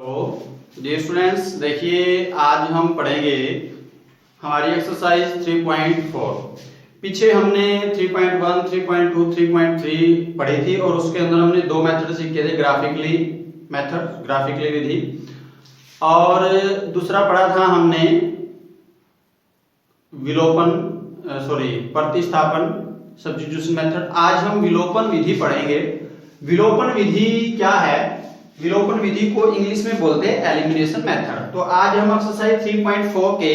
तो dear students, देखिए आज हम पढ़ेंगे हमारी एक्सरसाइज 3.4। पीछे हमने 3.1, 3.2, 3.3 पढ़ी थी और उसके अंदर हमने दो मेथड सीखे थे, ग्राफिकली विधि, और दूसरा पढ़ा था हमने प्रतिस्थापन सब्स्टिट्यूशन मेथड। आज हम विलोपन विधि पढ़ेंगे। विलोपन विधि क्या है? विलोपन विधि को इंग्लिश में बोलते हैं एलिमिनेशन मेथड। तो आज हम एक्सरसाइज 3.4 के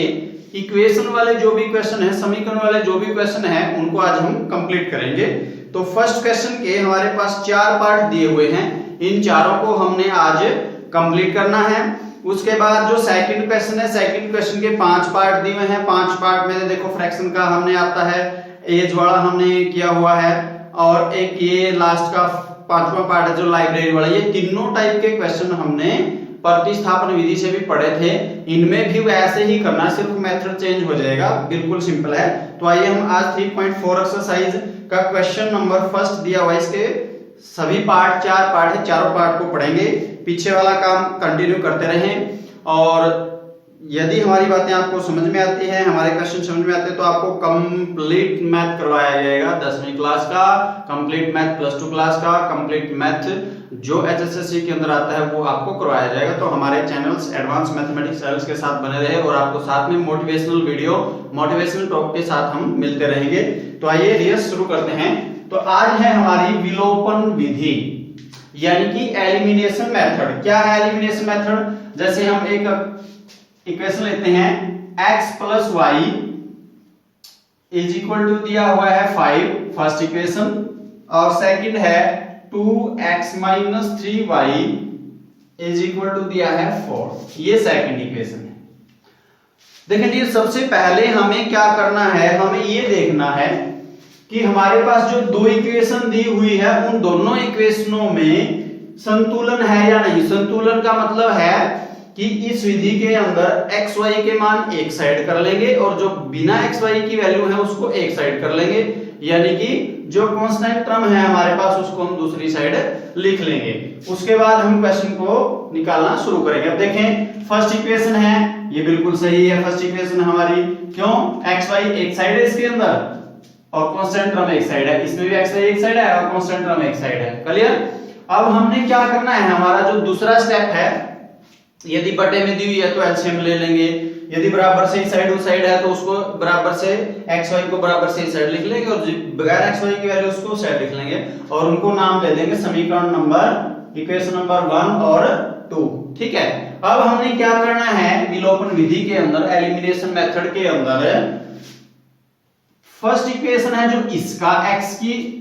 इक्वेशन वाले जो भी क्वेश्चन है, समीकरण वाले जो भी क्वेश्चन है, उनको आज हम कंप्लीट करेंगे। तो फर्स्ट क्वेश्चन के हमारे पास 4 पार्ट दिए हुए हैं, इन चारों को हमने आज कंप्लीट करना है। उसके बाद जो सेकंड क्वेश्चन है, सेकंड क्वेश्चन के 5 पार्ट दिए हुए हैं। 5 पार्ट में देखो फ्रैक्शन का हमने आता है, एज वाला हमने किया हुआ है, और एक ये लास्ट का 5वां पार्ट है जो लाइब्रेरी वाला। ये तीनों टाइप के क्वेश्चन हमने प्रतिस्थापन विधि से भी पढ़े थे। इनमें भी वैसे ही करना, सिर्फ मेथड चेंज हो जाएगा, बिल्कुल सिंपल है। तो आइए हम आज 3.4 एक्सरसाइज का क्वेश्चन नंबर फर्स्ट दिया हुआ, इसके सभी पार्ट 4 पार्ट है, चारों पार्ट को पढ़ेंगे। पीछे वाला काम कंटिन्यू करते रहें, और यदि हमारी बातें आपको समझ में आती है, हमारे क्वेश्चन समझ में आते हैं, तो आपको कंप्लीट मैथ करवाया जाएगा 10वीं क्लास का, कंप्लीट मैथ +2 क्लास का, कंप्लीट मैथ जो एचएसएससी के अंदर आता है वो आपको करवाया जाएगा। तो हमारे चैनल्स एडवांस मैथमेटिक्स चैनल्स के साथ बने रहे, और आपको साथ में मोटिवेशनल वीडियो, मोटिवेशनल टॉक के साथ हम मिलते रहेंगे। तो आइए रिहर्स शुरू करते हैं। तो आज है हमारी विलोपन विधि, यानी कि एलिमिनेशन मेथड। क्या है एलिमिनेशन मेथड? जैसे हम एक इक्वेशन लेते हैं, x + y = दिया हुआ है 5, फर्स्ट इक्वेशन, और सेकंड है 2x - 3y = दिया है 4, ये सेकंड इक्वेशन है। देखिए सबसे पहले हमें क्या करना है, हमें ये देखना है कि हमारे पास जो दो इक्वेशन दी हुई है, उन दोनों इक्वेशनों में संतुलन है या नहीं। संतुलन का मतलब है कि इस विधि के अंदर x y के मान एक साइड कर लेंगे, और जो बिना x y की वैल्यू है उसको एक साइड कर लेंगे, यानी कि जो कांस्टेंट टर्म है हमारे पास उसको हम दूसरी साइड लिख लेंगे। उसके बाद हम क्वेश्चन को निकालना शुरू करेंगे। अब देखें, फर्स्ट इक्वेशन है, ये बिल्कुल सही है, फर्स्ट इक्वेशन हमारी। क्यों? x y एक साइड है इसके अंदर, और कांस्टेंट टर्म एक साइड है, इसमें भी x y एक साइड है और कांस्टेंट टर्म एक साइड है। क्लियर? अब हमने क्या करना है, हमारा जो दूसरा स्टेप है, यदि बटे में दी हुई है तो एलसीएम ले लेंगे, यदि बराबर से साइड उस साइड है तो उसको बराबर से एक्स वाई को बराबर से साइड लिख लेंगे, और बगैर एक्स वाई की वैल्यू उसको साइड लिख लेंगे, और उनको नाम दे देंगे समीकरण नंबर, इक्वेशन नंबर 1 और 2। ठीक है। अब हमने क्या करना है, विलोपन विधि के अंदर, एलिमिनेशन मेथड के अंदर, फर्स्ट इक्वेशन है जो इसका x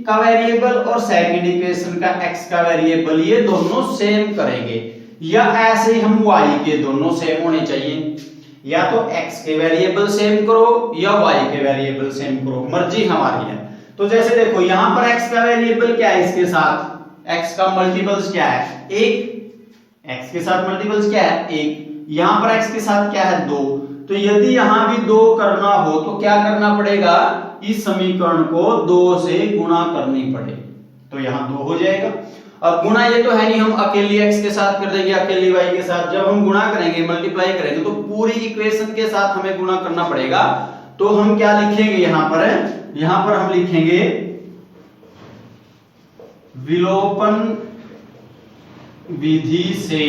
का वेरिएबल और सेकंड इक्वेशन का x का वेरिएबल, ये दोनों सेम करेंगे, या ऐसे ही हम y के दोनों सेम होने चाहिए। या तो x के वेरिएबल सेम करो या y के वेरिएबल सेम करो, मर्जी हमारी है। तो जैसे देखो यहां पर x का वेरिएबल क्या है, इसके साथ x का मल्टीपल्स क्या है, 1, x के साथ मल्टीपल्स क्या है, 1, यहां पर x के साथ क्या है, 2। तो यदि यहां भी 2 करना हो तो क्या करना पड़ेगा, इस समीकरण को 2 से गुणा करनी पड़ेगी, तो यहां 2 हो जाएगा। अब गुणा ये तो है नहीं, हम अकेली x के साथ कर देंगे, अकेली y के साथ। जब हम गुणा करेंगे, मल्टीप्लाई करेंगे, तो पूरी इक्वेशन के साथ हमें गुणा करना पड़ेगा। तो हम क्या लिखेंगे यहां पर हम लिखेंगे विलोपन विधि से,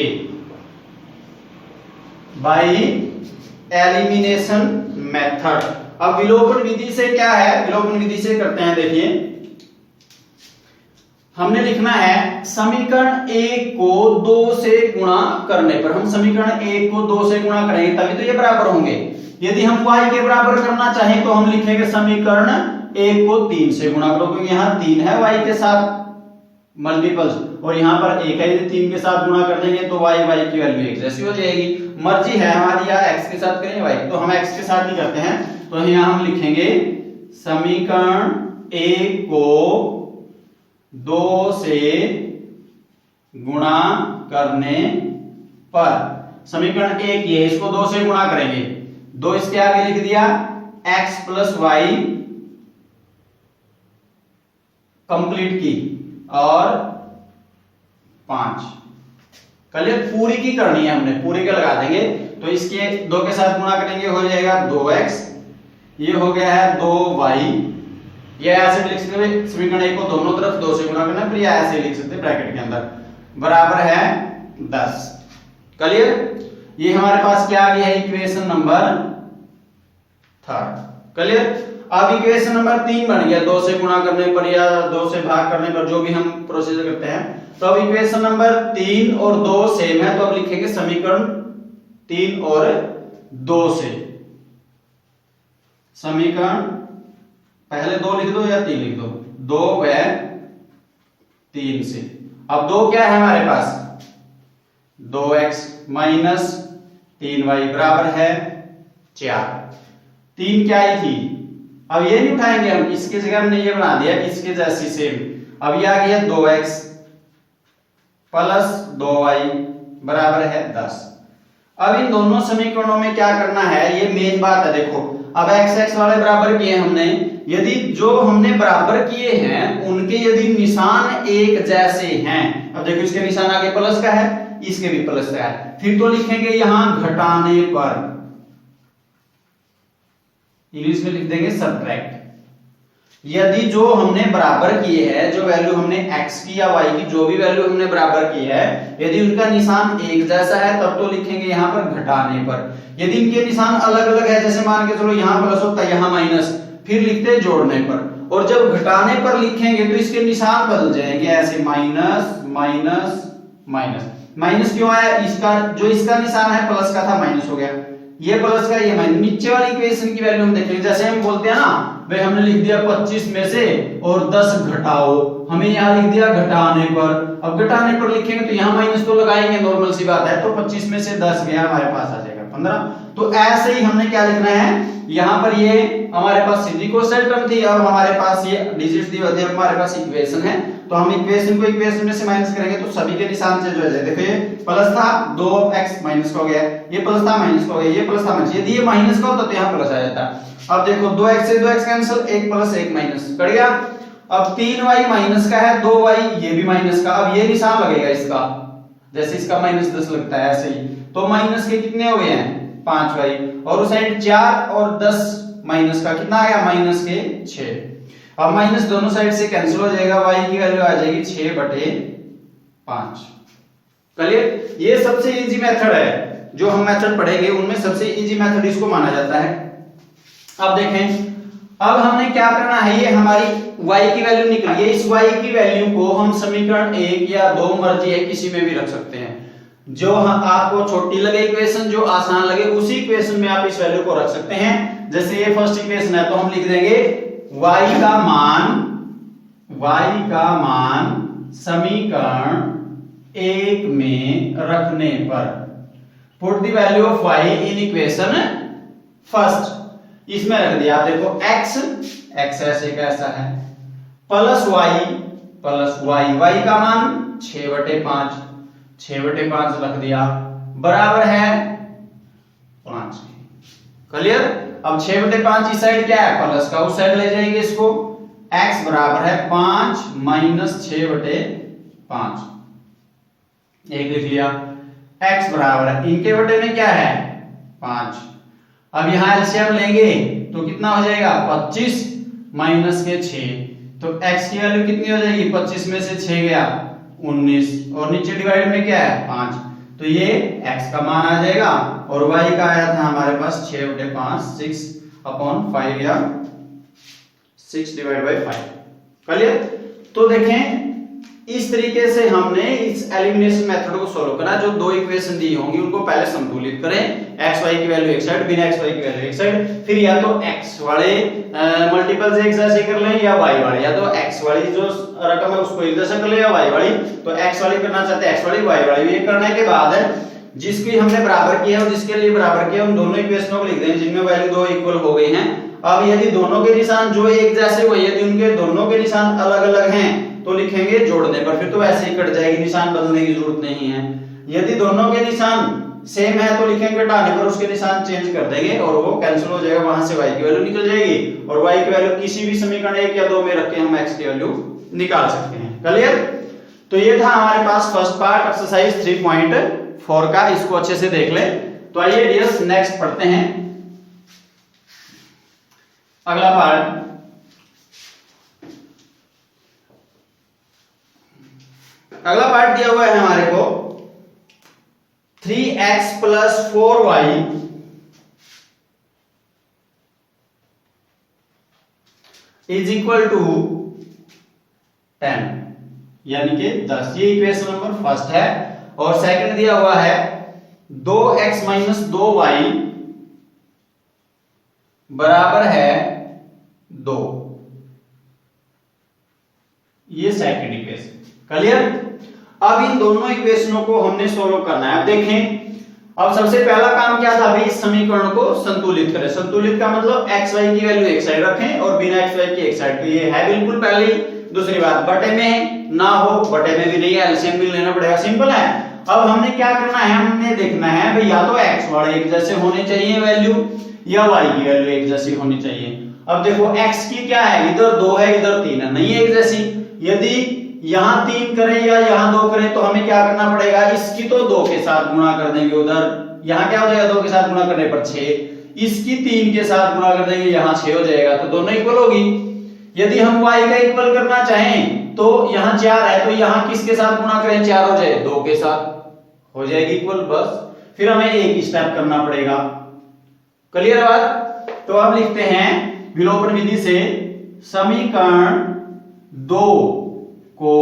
बाय एलिमिनेशन मेथड। अब विलोपन विधि से क्या है, विलोपन विधि से करते हैं, देखिए हमने लिखना है समीकरण 1 को 2 से गुणा करने पर, हम समीकरण 1 को 2 से गुणा करेंगे तभी तो ये बराबर होंगे। यदि हम y के बराबर करना चाहें तो हम लिखेंगे समीकरण 1 को 3 से गुणा करो, क्योंकि यहाँ 3 है y के साथ मल्टीपल्स, और यहाँ पर 1 है, यदि 3 के साथ गुणा कर देंगे तो y की वैल्यू एक जैसी हो जाएगी। मर्जी है हमारी, या x के साथ करें y, तो हम x के साथ ही करते हैं। तो यहाँ हम लिखेंगे समीकरण 1 को 2 से गुणा करने पर, समीकरण 1 ये, इसको 2 से गुणा करेंगे, 2 इसके आगे लिख दिया, x + y कंप्लीट की, और 5 क्लियर, पूरी की करनी है हमने, पूरी के लगा देंगे। तो इसके 2 के साथ गुणा करेंगे, हो जाएगा 2x, ये हो गया है 2y। ये ऐसे लिख सकते हैं समीकरण 1 को दोनों तरफ 2 से गुणा करना, फिर ये ऐसे लिख सकते हैं ब्रैकेट के अंदर, बराबर है 10। क्लियर, ये हमारे पास क्या आ गया है इक्वेशन नंबर 3। क्लियर, अब इक्वेशन नंबर 3 बन गया 2 से गुणा करने पर या 2 से भाग करने पर, जो भी हम प्रोसीजर करते हैं। तो अब इक्वेशन नंबर 3 और 2 सेम है, तो अब लिखेंगे समीकरण 3 और 2 से। समीकरण पहले 2 लिख दो या 3 लिख दो, 2 व 3 से। अब 2 क्या है हमारे पास, 2x माइनस 3y बराबर है 4। 3 क्या आई थी, अब ये नहीं उठाएंगे हम, इसके जगह हमने ये बना दिया इसके जैसी सेम। अब ये आ गया 2x प्लस 2y बराबर है 10। अब इन दोनों समीकरणों में क्या करना है, ये मेन बात है। देखो अब x वाले बराबर किए हमने, यदि जो हमने बराबर किए हैं उनके यदि निशान एक जैसे हैं, अब देखो इसके निशान आगे प्लस का है, इसके भी प्लस का है, फिर तो लिखेंगे यहां घटाने पर, इंग्लिश में लिख देंगे सबट्रैक्ट। यदि जो हमने बराबर किए हैं, जो वैल्यू हमने x की या y की जो भी वैल्यू हमने बराबर की है, यदि उनका निशान एक जैसा है तब तो लिखेंगे यहां पर घटाने पर। यदि इनके निशान अलग अलग है, जैसे मान के चलो यहां प्लस होता है यहां माइनस, फिर लिखते हैं जोड़ने पर। और जब घटाने पर लिखेंगे तो इसके निशान बदल जाएंगे, ऐसे माइनस माइनस माइनस। माइनस क्यों आया, इसका जो इसका निशान है प्लस का था माइनस हो गया, ये प्लस का ये माइनस। नीचे वाली इक्वेशन की वैल्यू हम देखेंगे, जैसे हम बोलते हैं ना भाई हमने लिख दिया 25 में से और 10 घटाओ, हमें यहाँ लिख दिया घटाने पर। अब घटाने पर लिखेंगे तो यहाँ माइनस तो लगाएंगे, नॉर्मल सी बात है, तो 25 में से 10 गया हमारे पास आ जाएगा 15। तो ऐसे ही हमने क्या लिखना है, यहाँ पर ये हमारे पास सीधी कोसाइन टर्म थी, अब हमारे पास ये डिजिट दी होती है, हमारे पास इक्वेशन है, तो हम इक्वेशन को इक्वेशन में से माइनस करेंगे तो सभी के निशान से जो है, देखो ये प्लस था 2x माइनस का हो गया, ये प्लस था माइनस का हो गया, ये प्लस था माइनस, यदि ये माइनस का होता तो यहाँ प्लस आ जाता। अब देखो 2x से 2x cancel, 1 plus 1 minus cut गया। अब 3y माइनस का है, 2y ये भी माइनस का, अब ये निशान लगेगा इसका, जैसे इसका माइनस 10 लगता है ऐसे ही, तो माइनस के कितने हो गए हैं 5y, और उस साइड 4 और 10 माइनस का कितना आया, माइनस के 6। अब माइनस दोनों साइड से कैंसिल हो जाएगा, y की वैल्यू आ जाएगी 6/5। क्लियर, ये सबसे इजी मेथड है, जो हम मेथड पढ़ेंगे उनमें सबसे इजी मेथड इसको माना जाता है। अब देखें, अब हमने क्या करना है, ये हमारी y की वैल्यू निकली है, इस y की वैल्यू को हम समीकरण 1 या 2 मर्जी है किसी में भी रख सकते हैं, जो आपको छोटी लगे इक्वेशन, जो आसान लगे उसी इक्वेशन में आप इस वैल्यू को रख सकते हैं। जैसे ये फर्स्ट इक्वेशन है तो हम लिख देंगे y का मान समीकरण 1 में रखने पर, put the value of y in equation first, इसमें रख दिया। आप देखो x ऐसे कैसा है, प्लस y का मान 6/5, 6/5 रख दिया, बराबर है 5। क्लियर, अब 6/5 इस साइड क्या है प्लस का, उस साइड ले जाएंगे इसको, x बराबर है 5 माइनस 6/5, एक लिख लिया। x बराबर है, इनके बटे में क्या है 5। अब यहां एलसीएम लेंगे तो कितना हो जाएगा 25 माइनस के 6, तो x की वैल्यू कितनी हो जाएगी, 25 में से 6 गया 19, और नीचे डिवाइड में क्या है 5, तो ये x का मान आ जाएगा, और y का आया था हमारे पास 6/5, 6/5 या 6/5। क्लियर, तो देखें इस तरीके से हमने इस एलिमिनेशन मेथड को सोल्व करा। जो 2 इक्वेशन दी होंगी उनको पहले संतुलित करें, x y की वैल्यू एक साइड, बिना x y की वैल्यू एक साइड, फिर या तो x वाले मल्टीपल से एक जैसे कर लें या y वाले, या तो x वाली जो रकम है उसको एक जैसा कर ले या y वाली, तो x वाली करना चाहते हैं x वाली, y वाली। ये करने के बाद जिसकी हमने बराबर किया और जिसके लिए बराबर किया उन दोनों इक्वेशनों को लिख दें जिनमें वैल्यू 2 इक्वल हो गई हैं। अब यदि दोनों के निशान जो एक जैसे हुए, यदि उनके दोनों के निशान अलग अलग हैं तो लिखेंगे जोड़ने पर, फिर तो ऐसे ही कट जाएगी, निशान बदलने की जरूरत नहीं है। यदि दोनों के निशान सेम है तो लिखेंगे घटाने पर, उसके निशान चेंज कर देंगे और वो कैंसिल हो जाएगा, वहां से y की वैल्यू निकल जाएगी, और y की वैल्यू किसी भी समीकरण 1 या 2 में रख के हम x की वैल्यू निकाल सकते हैं। क्लियर, तो ये था हमारे पास फर्स्ट पार्ट एक्सरसाइज 3.4 का, इसको अच्छे से देख ले। तो आइए डियर्स नेक्स्ट पढ़ते हैं अगला पार्ट। अगला पार्ट दिया हुआ है हमारे को 3x + 4y = 10, यानी कि 10। ये इक्वेशन नंबर फर्स्ट है। और सेकंड दिया हुआ है 2x - 2y बराबर है 2। ये सेकंड इक्वेशन क्लियर। अब इन दोनों इक्वेशनों को हमने सोल्व करना है। अब देखें, अब सबसे पहला काम क्या था भाई, इस समीकरण को संतुलित करें। संतुलित का मतलब x y की वैल्यू एक साइड रखें और बिना x y की एक साइड। तो ये है बिल्कुल पहले ही। दूसरी बात, बटे में ना हो, बटे में भी नहीं है, एलसीएम भी लेना पड़ेगा, सिंपल है। अब हमने क्या करना है, हमने देखना है भाई या तो x वाले एक जैसे होने चाहिए वैल्यू, या y की वैल्यू एक जैसी होनी चाहिए। अब देखो x की क्या है, इधर 2 है इधर 3 है, नहीं है एक जैसी। यदि यहां 3 करें या यहां 2 करें तो हमें क्या करना पड़ेगा, इसकी तो 2 के साथ गुणा कर देंगे उधर, यहां क्या हो जाएगा 2 के साथ गुणा करने पर 6, इसकी 3 के साथ गुणा कर देंगे, यहां 6 हो जाएगा, तो दोनों इक्वल होगी। यदि हम y का इक्वल करना चाहें तो यहां 4 है, तो यहां किसके साथ गुणा करें, 4 हो जाए, 2 के साथ हो जाएगी इक्वल, बस। फिर हमें एक स्टेप करना पड़ेगा। क्लियर बात। तो अब लिखते हैं विलोपन विधि से समीकरण 2 को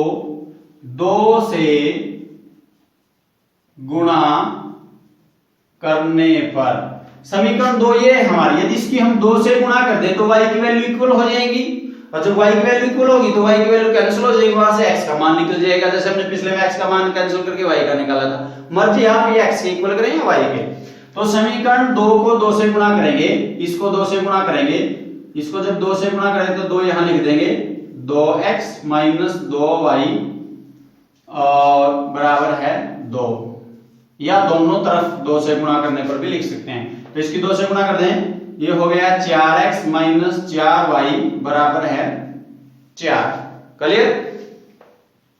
2 से गुणा करने पर समीकरण 2 ये है हमारी। यदि इसकी हम 2 से गुणा कर दे तो y की वैल्यू इक्वल हो जाएगी, और जब y की वैल्यू इक्वल होगी तो y की वैल्यू कैंसिल हो जाएगी, वहां से x का मान निकल जाएगा। जैसे हमने पिछले में x का मान कैंसिल करके y का निकाला था। मर्जी आप ये x के इक्वल करें या y के। तो समीकरण 2 को 2 से गुणा करेंगे, इसको 2 से गुणा करेंगे, इसको जब 2 से गुणा करें तो 2 यहां लिख देंगे, 2x - 2y और बराबर है 2, या दोनों तरफ 2 से गुणा करने पर भी लिख सकते हैं। तो इसकी 2 से गुणा कर दें, ये हो गया 4x - 4y बराबर है 4। क्लियर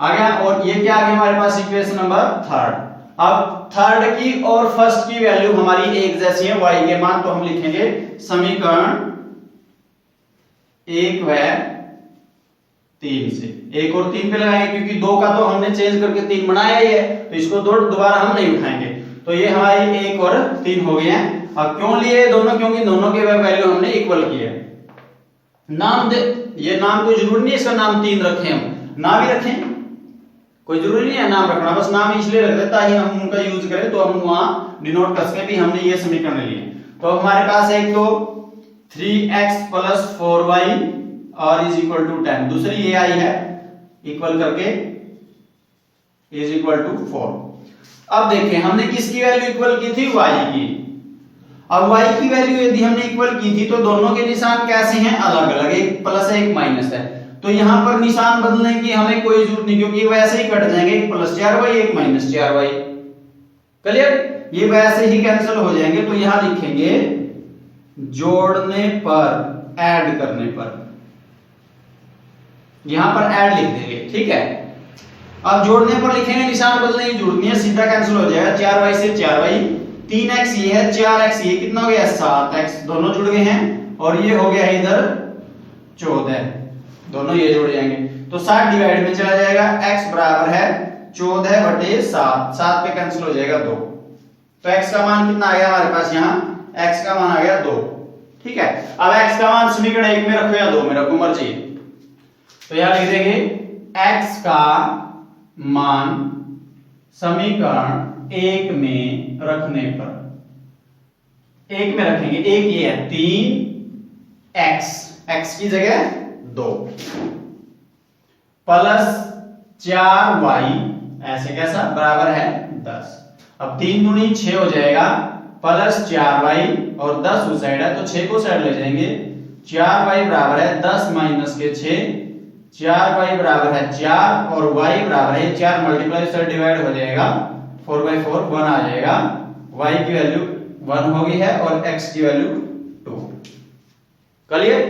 आ गया। और ये क्या आ गया हमारे पास, इक्वेशन नंबर थर्ड। अब थर्ड की और फर्स्ट की वैल्यू हमारी एक जैसी है, y के मान, तो हम लिखेंगे समीकरण 1 व 3 से। 1 और 3 पे लगाएंगे, क्योंकि 2 का तो हमने चेंज करके 3 बनाया ही है, तो इसको दोबारा हम नहीं उठाएंगे। तो ये हमारी 1 और 3 हो गए हैं। अब क्यों लिए दोनों, क्योंकि दोनों के वैल्यू हमने इक्वल किए। नाम दे, ये नाम कोई जरूरी नहीं है इसका नाम 3 रखें, हम ना भी रखें, कोई जरूरी नहीं है नाम रखना, बस नाम इसलिए रख देता है हम उनका यूज करें, तो हम वहां डिनोट कर सके भी हमने ये समीकरण लिए। तो हमारे पास एक तो 3x + 4y और = 10, दूसरी ये आई है इक्वल करके = 4। अब देखें हमने किसकी वैल्यू इक्वल की थी, y की। अब y की वैल्यू यदि हमने इक्वल की थी तो दोनों के निशान कैसे हैं, अलग अलग, एक प्लस है एक माइनस है। तो यहां पर निशान बदलने की हमें कोई जरूरत नहीं, क्योंकि वैसे ही कट जाएंगे, एक +4y एक -4y। क्लियर, ये वैसे ही कैंसिल हो जाएंगे। तो यहां लिखेंगे जोड़ने पर, ऐड करने पर, यहां पर ऐड लिख देंगे, ठीक है। अब जोड़ने पर लिखेंगे, निशान बदलने की जरूरत नहीं है, सीधा कैंसिल हो जाएगा। 4y से 4y, 3x ये है, 4x ये, कितना हो गया 7x, दोनों जुड़ गए हैं। और ये हो गया इधर 14, दोनों ये जुड़ जाएंगे, तो 7 डिवाइड में चला जाएगा, x बराबर है 14/7, 7 पे कैंसिल हो जाएगा 2। तो x का मान कितना आ गया हमारे पास, यहाँ x का मान आ गया 2, ठीक है। अब x का मान समीकरण 1 में रखो या 2 में रखो, मर्जी। तो यहां लिख देंगे x का मान समीकरण 1 में रखने पर, 1 में रखेंगे, 1 ये है 3x, x की जगह 2 प्लस 4y, ऐसे कैसा, बराबर है 10। अब 3 दूनी 6 हो जाएगा, प्लस 4y और 10 उस साइड है तो 6 को साइड ले जाएंगे। 4y बराबर है 10 - के 6, 4y बराबर है 4 और y बराबर है 4 मल्टीप्लाई से डिवाइड हो जाएगा, 4/4 1 आ जाएगा। y की वैल्यू 1 हो गई है और x की वैल्यू 2। क्लियर।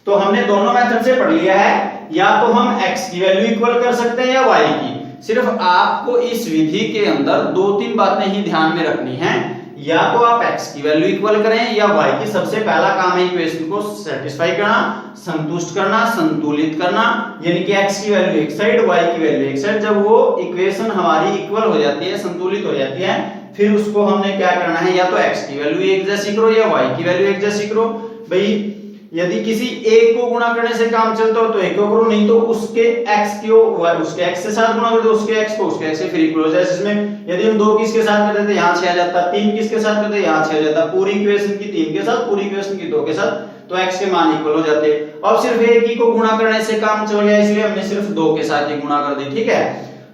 तो हमने दोनों मेथड से पढ़ लिया है, या तो हम x की वैल्यू इक्वल कर सकते हैं या y की। सिर्फ आपको इस विधि के अंदर 2-3 बातें ही ध्यान में रखनी है। या तो आप x की वैल्यू इक्वल करें या y की। सबसे पहला काम है इक्वेशन को सेटिस्फाई करना, संतुष्ट करना, संतुलित करना, यानी कि x की वैल्यू एक साइड, y की वैल्यू एक साइड। जब वो इक्वेशन हमारी इक्वल हो जाती है, संतुलित हो जाती है, फिर उसको हमने क्या करना है, या तो x की वैल्यू एक जैसी करो या y की वैल्यू एक जैसी करो। भाई यदि किसी एक को गुणा करने से काम चलता हो तो एक को करो, नहीं तो उसके x को उसके x से साथ गुणा कर दो, उसके x को उसके x से फिर इक्वल हो जाए। इसमें यदि हम 2 किसके साथ करते थे यहाँ 6 आ जाता, 3 किसके साथ करते यहाँ 6 आ जाता, पूरी इक्वेशन की 3 के साथ, पूरी इक्वेशन की 2 के साथ, तो x के मान इक्वल हो जाते। अब सिर्फ एक ही को गुणा करने से काम चल गया, इसलिए हमने सिर्फ 2 के साथ ही गुणा कर दी। ठीक है,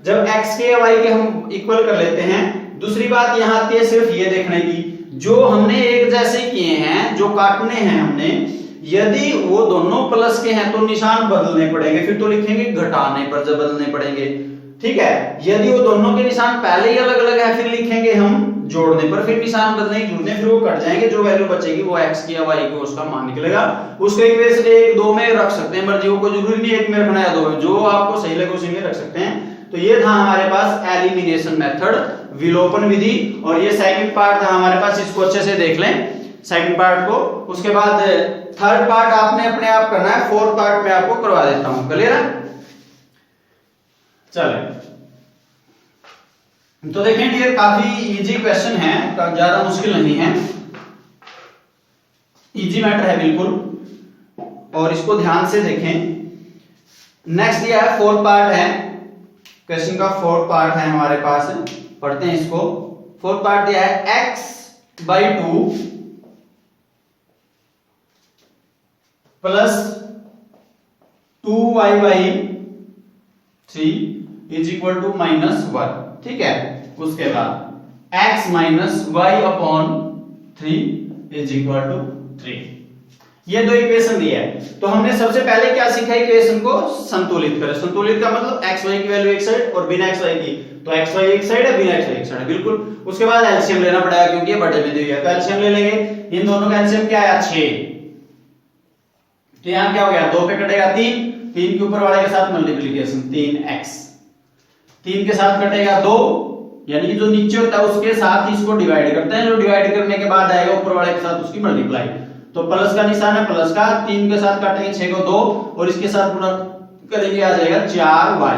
जब x के या y के हम इक्वल कर लेते हैं, दूसरी बात यहाँ आती है सिर्फ ये देखने की, जो हमने एक जैसे किए हैं, जो काटने हैं हमने, यदि वो दोनों प्लस के हैं तो निशान बदलने पड़ेंगे, फिर तो लिखेंगे घटाने पर जब बदलने पड़ेंगे। ठीक है, यदि वो दोनों के निशान पहले ही अलग अलग है, फिर लिखेंगे हम जोड़ने पर, फिर निशान बदलेंगे, जुड़ने, फिर वो कट जाएंगे, जो वैल्यू बचेगी वो x की या y की उसका मान निकलेगा। उसको इक्वेशन 1, 2 में रख सकते हैं, मर्जी हो, कोई जरूरी नहीं 1 में रखना है 2 में, जो आपको सही लगे उसी में रख सकते हैं। तो ये था हमारे पास एलिमिनेशन मेथड, विलोपन विधि। और ये सेकंड पार्ट था हमारे पास, इसको अच्छे से देख लें सेकंड पार्ट को। उसके बाद थर्ड पार्ट आपने अपने आप करना है, फोर्थ पार्ट में आपको करवा देता हूं। क्लियर है? चले तो देखें डियर, काफी इजी क्वेश्चन है, ज्यादा मुश्किल नहीं है, इजी मैटर है बिल्कुल, और इसको ध्यान से देखें। नेक्स्ट ये है फोर्थ पार्ट है, क्वेश्चन का फोर्थ पार्ट है हमारे पास, पढ़ते हैं इसको। फोर्थ पार्ट दिया है x/2 plus 2y/3 is equal to -1। ठीक है, उसके बाद x minus y/3 is equal to 3। ये दो इक्वेशन दी है, तो हमने सबसे पहले क्या सीखा, इक्वेशन को संतुलित करें। संतुलित का मतलब x y की वैल्यू एक साइड और बिना x y की, तो x y एक साइड है, बिना x y एक साइड है, बिल्कुल। उसके बाद एलसीएम लेना पड़ेगा क्योंकि ये बड़े में दी है, तो एलसीएम ले लेंगे। इन दोनों का एलसीएम क्या आया 6, तो यहां क्या हो गया 2 पे कटेगा 3, 3 के ऊपर वाले के साथ मल्टीप्लिकेशन 3x, 3 के साथ कटेगा 2, यानी कि जो नीचे होता है उसके साथ ही इसको डिवाइड करते हैं, जो डिवाइड करने के बाद आएगा ऊपर वाले के साथ उसकी मल्टीप्लाई, तो प्लस का निशान है प्लस का, 3 के साथ काटेंगे 6 को 2 और इसके साथ गुणा करेंगे आ जाएगा 4y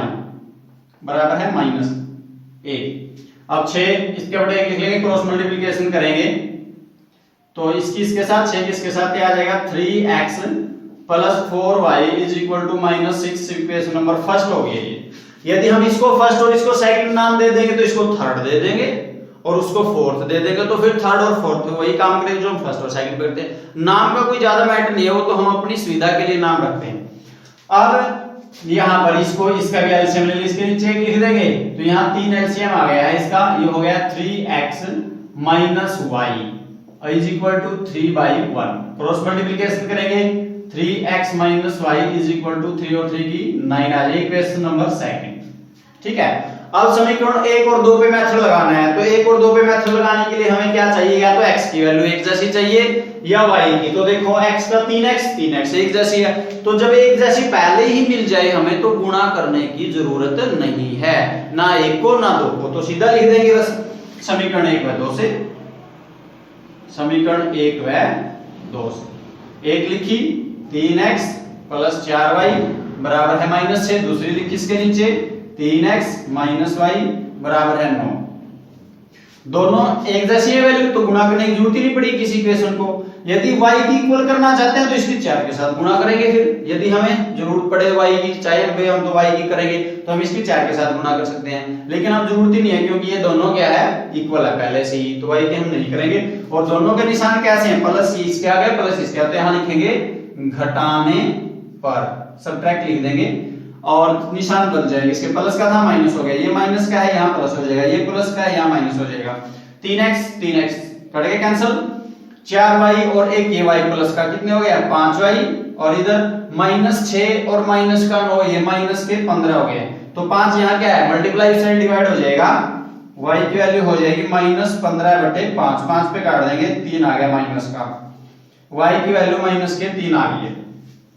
बराबर है -1। अब 6 इसके बटे लिख लेंगे, क्रॉस मल्टीप्लिकेशन करेंगे तो इसके साथ 6 किसके साथ आ जाएगा 3x plus 4y is equal to -6। Equation number first हो गई ये। यदि हम इसको फर्स्ट और इसको सेकंड नाम दे देंगे तो इसको थर्ड दे देंगे और उसको फोर्थ दे देंगे, तो फिर थर्ड और फोर्थ वही काम करेंगे जो हम फर्स्ट और सेकंड करते हैं। नाम का कोई ज्यादा मैटर नहीं है, वो तो हम अपनी सुविधा के लिए नाम रखते हैं। अब यहां पर इसको इसका भी एलसीएम ले लीजिए, इसके नीचे लिख देंगे, तो यहां 3 एलसीएम आ गया है इसका, ये हो गया 3x minus y is equal to 3/1। Cross multiplication करेंगे 3x minus y is equal to 3 और 3 की 9 आ जाएगी, क्वेश्चन नंबर सेकंड। ठीक है, अब समीकरण 1 और 2 पे मेथड लगाना है, तो 1 और 2 पे मेथड लगाने के लिए हमें क्या चाहिए, या तो x की वैल्यू एक जैसी चाहिए या y की। तो देखो x का 3x एक जैसी है, तो जब एक जैसी पहले ही मिल जाए हमें तो गुणा करने की जरूरत नहीं है, ना 1 को ना 2 को, तो सीधा लिख देंगे बस समीकरण 1 व 2 से, समीकरण 1 व 2 से। एक लिखी 3x प्लस 4y बराबर है -6, दूसरी लिखी इसके नीचे 3x माइनस y बराबर है 9। दोनों एक जैसी है वैल्यू तो गुणा करने की जरूरत ही नहीं पड़ी किसी इक्वेशन को। यदि y की इक्वल करना चाहते हैं तो इसकी 4 के साथ गुणा करेंगे, फिर यदि हमें जरूरत पड़े y की, चाहे हम तो y की करेंगे तो हम इसकी 4 के साथ गुणा कर सकते हैं, लेकिन अब जरूरत ही नहीं है क्योंकि ये दोनों क्या है इक्वल है पहले से ही, तो y के हम नहीं करेंगे। और दोनों के निशान कैसे हैं, प्लस इसके आ गए प्लस इसके, तो यहां लिखेंगे घटाने पर, सब्ट्रैक्ट लिख देंगे और निशान बदल जाएगा, इसके प्लस का था माइनस हो गया, ये माइनस का है यहाँ प्लस हो जाएगा, ये प्लस का है यहाँ माइनस हो जाएगा। 3x कट गए कैंसिल, 4y और एक ये y प्लस का कितने हो गया 5y, और इधर -6 और माइनस का 9, ये माइनस के 15 हो गए, तो 5 यहाँ क्या है मल्टीप्लाई से डिवाइड हो जाएगा, y की वैल्यू हो जाएगी -15/5, 5 पे काट देंगे 3 आ गया माइनस का, y की वैल्यू -3 आ गई है।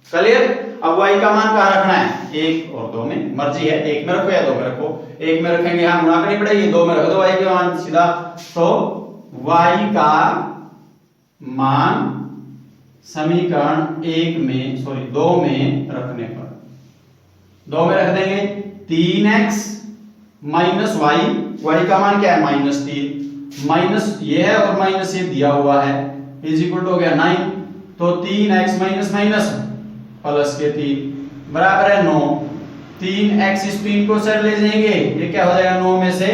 क्लियर? अब y का मान कहां रखना है 1 और 2 में, मर्जी है 1 में रखो या 2 में रखो। एक में रखेंगे यहाँ गुणा करनी पड़ेगी, 2 में रख दो y के मान सीधा, तो y का मान समीकरण 2 में रखने पर 2 में रख देंगे 3x माइनस y का मान क्या है -3, माइनस ये है और माइनस ये दिया हुआ है, इज इक्वल टू हो गया 9, तो 3x माइनस माइनस प्लस के 3 बराबर है 9, 3x इस 3 को साइड ले जाएंगे, ये क्या हो जाएगा 9 में से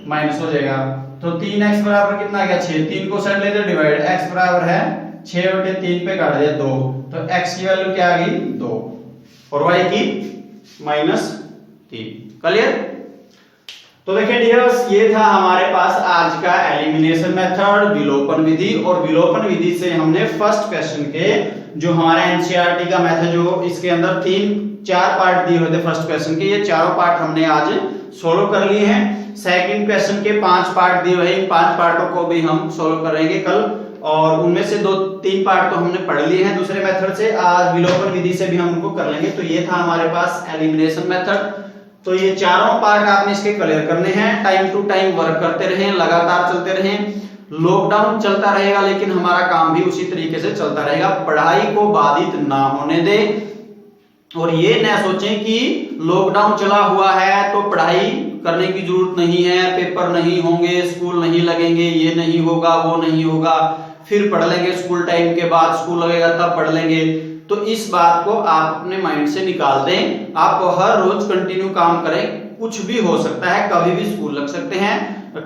माइनस हो जाएगा, तो 3x बराबर कितना गया 6, 3 को साइड ले जाओ डिवाइड, x बराबर है 6/3 पे काट दिया 2, तो x की वैल्यू क्या आ गई 2 और y की -3। क्लियर? तो देखिए डियर्स, ये था हमारे पास आज का एलिमिनेशन मेथड, विलोपन विधि, और विलोपन विधि से हमने फर्स्ट क्वेश्चन के जो हमारा एनसीईआरटी का मैथड जो इसके अंदर 3-4 पार्ट दिए हुए थे फर्स्ट क्वेश्चन के, ये चारों पार्ट हमने आज सोल्व कर लिए हैं। सेकंड क्वेश्चन के 5 पार्ट दिए हुए हैं, इन 5 पार्टों को भी हम सोल्व करेंगे कल, और उनमें से 2-3 पार्ट तो हमने पढ़ लिए हैं दूसरे मेथड से, आज विलोपन विधि से भी हम उनको कर लेंगे। तो ये था हमारे पास एलिमिनेशन मेथड, तो ये चारों पार्ट आपने इसके क्लियर करने हैं, टाइम टू टाइम वर्क करते रहें, लगातार चलते रहें, लॉकडाउन चलता रहेगा लेकिन हमारा काम भी उसी तरीके से चलता रहेगा, पढ़ाई को बाधित ना होने दें, और ये न सोचें कि लॉकडाउन चला हुआ है तो पढ़ाई करने की जरूरत नहीं है, पेपर नहीं होंगे, स्कूल नहीं लगेंगे, ये नहीं होगा, वो नहीं होगा, फिर पढ़ लेंगे स्कूल टाइम के बाद, स्कूल लगेगा तब पढ़ लेंगे। तो इस बात को आप अपने माइंड से निकाल दें, आप हर रोज कंटिन्यू काम करें, कुछ भी हो सकता है, कभी भी स्कूल लग सकते हैं,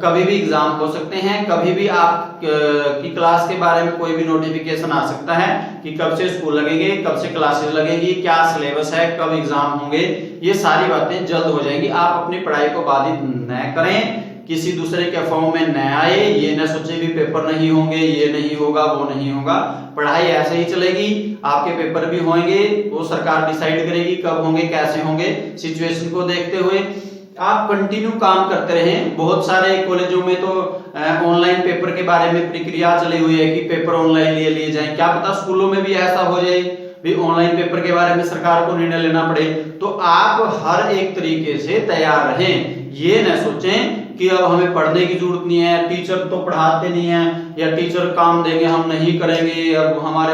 कभी भी एग्जाम हो सकते हैं, कभी भी आप की क्लास के बारे में कोई भी नोटिफिकेशन आ सकता है कि कब से स्कूल लगेंगे, कब से क्लासेस लगेगी, क्या सिलेबस है, कब एग्जाम होंगे, ये सारी बातें जल्द हो जाएंगी। आप अपनी पढ़ाई को बाधित न करें, किसी दूसरे के अफवाहों में न आए, ये न सोचे भी पेपर नहीं होंगे, ये नहीं होगा, वो नहीं होगा, पढ़ाई ऐसे ही चलेगी, आपके पेपर भी होंगे, वो सरकार डिसाइड करेगी कब होंगे, कैसे होंगे, सिचुएशन को देखते हुए आप कंटिन्यू काम करते रहें। बहुत सारे कॉलेजों में तो ऑनलाइन पेपर के बारे में प्रक्रिया चली हुई है कि पेपर ऑनलाइन लिए जाएं, क्या पता स्कूलों में भी ऐसा हो जाए भी ऑनलाइन पेपर के बारे में सरकार को निर्णय लेना पड़े। तो आप हर एक तरीके से तैयार रहें, ये न सोचें कि अब हमें पढ़ने की जरूरत नहीं है, टीचर तो पढ़ाते नहीं है, या टीचर काम देंगे हम नहीं करेंगे, अब हमारे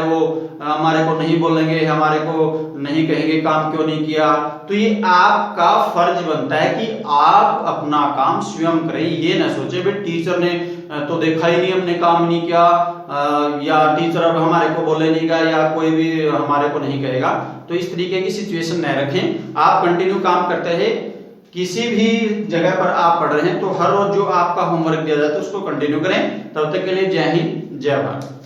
को नहीं बोलेंगे, हमारे को नहीं कहेंगे काम क्यों नहीं किया। तो ये आपका फर्ज बनता है कि आप अपना काम स्वयं करें, ये ना सोचे भाई टीचर ने तो देखा ही नहीं, हमने काम नहीं किया, या टीचर अब हमारे को बोले नहीं गा, या कोई भी हमारे को नहीं कहेगा। तो इस तरीके की सिचुएशन न रखें, आप कंटिन्यू काम करते रहे, किसी भी जगह पर आप पढ़ रहे हैं तो हर रोज जो आपका होमवर्क दिया जाता है उसको कंटिन्यू करें। तब तक के लिए जय हिंद, जय भारत।